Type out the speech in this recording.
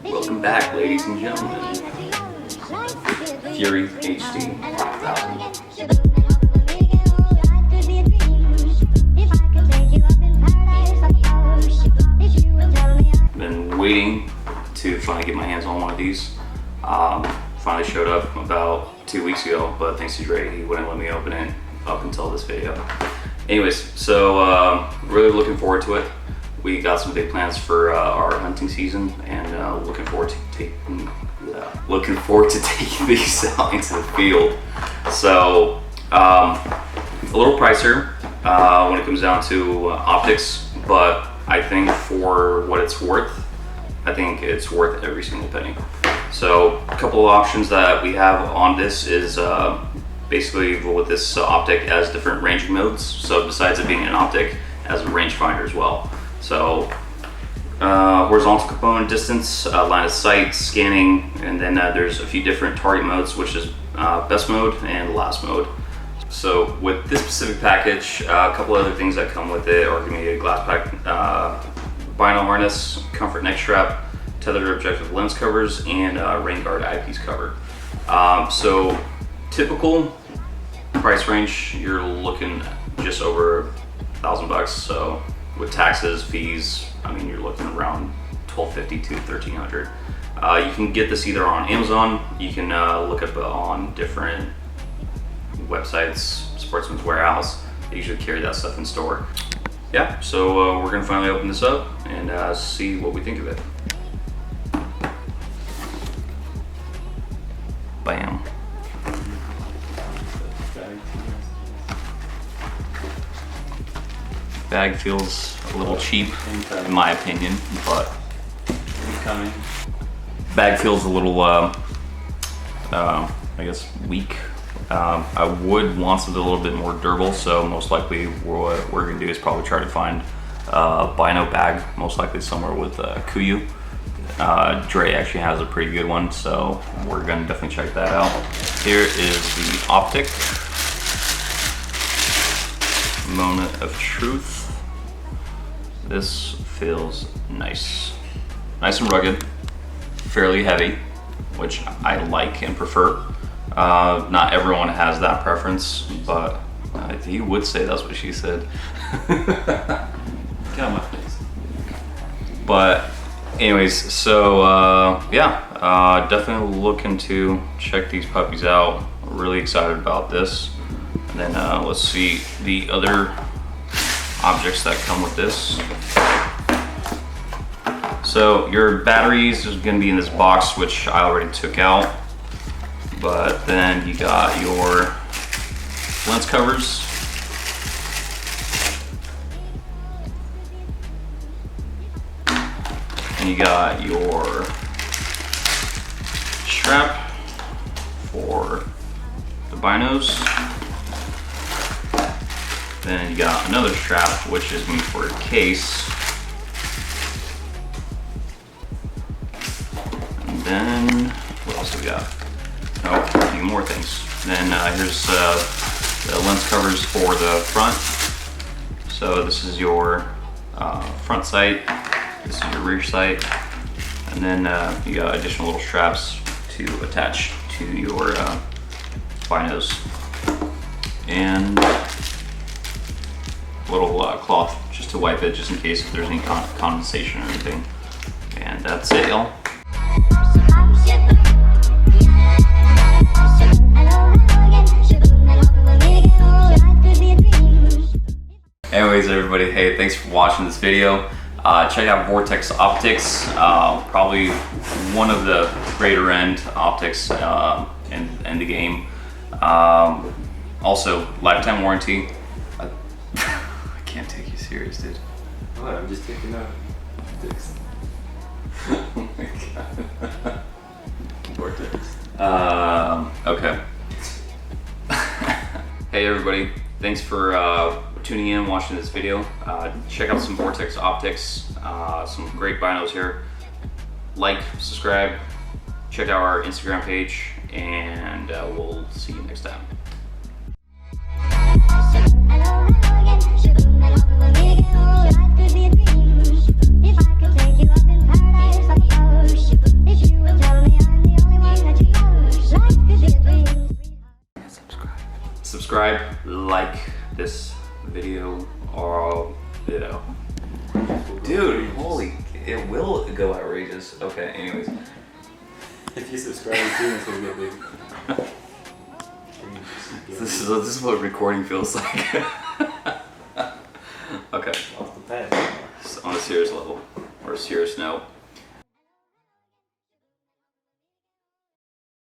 Welcome back, ladies and gentlemen. Fury HD 1000. Been waiting to finally get my hands on one of these. Finally showed up about 2 weeks ago, but thanks to Dre, he wouldn't let me open it up until this video. Anyways, so really looking forward to it. We got some big plans for our hunting season, and looking forward to taking these out into the field. So a little pricier when it comes down to optics, but I think for what it's worth, I think it's worth every single penny. So a couple of options that we have on this is basically with this optic as different ranging modes. So besides it being an optic, as a rangefinder as well. So horizontal component distance, line of sight, scanning, and then there's a few different target modes, which is best mode and last mode. So with this specific package, a couple other things that come with it are going to be a glass pack, vinyl harness, comfort neck strap, tethered objective lens covers, and rain guard eyepiece cover. So typical price range, you're looking just over $1,000. So with taxes, fees, I mean, you're looking around $1,250 to $1,300. You can get this either on Amazon. You can look up on different websites, Sportsman's Warehouse. They usually carry that stuff in store. Yeah, so we're gonna finally open this up and see what we think of it. Bam. Bag feels a little cheap in my opinion, but bag feels a little, I guess, weak. I would want something a little bit more durable, so most likely what we're gonna do is probably try to find a bino bag, most likely somewhere with Kuyu. Dre actually has a pretty good one, so we're gonna definitely check that out. Here is the optic. Moment of truth. This feels nice. Nice and rugged, fairly heavy, which I like and prefer. Not everyone has that preference, but you would say that's what she said. Get on my face. But anyways, so yeah, definitely looking to check these puppies out. Really excited about this. And then let's see the other objects that come with this. So your batteries is going to be in this box, which I already took out. But then you got your lens covers. And you got your strap for the binos. Then you got another strap, which is made for a case. And then, what else do we got? Oh, a few more things. Then here's the lens covers for the front. So this is your front sight, this is your rear sight, and then you got additional little straps to attach to your binos. And little cloth just to wipe it, just in case if there's any condensation or anything. And that's it, y'all. Anyways, everybody, hey, thanks for watching this video. Check out Vortex Optics, probably one of the greater end optics in the game. Also, lifetime warranty. I can't take you serious, dude. What? I'm just taking out dicks. Oh my god. Vortex. Okay. Hey everybody, thanks for tuning in, watching this video. Check out some Vortex Optics, some great binos here. Like, subscribe, check out our Instagram page, and we'll see you next time. If I could take you up in paradise like the ocean. like this video, or dude, holy, it will go outrageous. Okay, anyways. If you subscribe to us, it'll get big. This is what recording feels like. Okay. Off the pad. So on a serious level, or a serious note,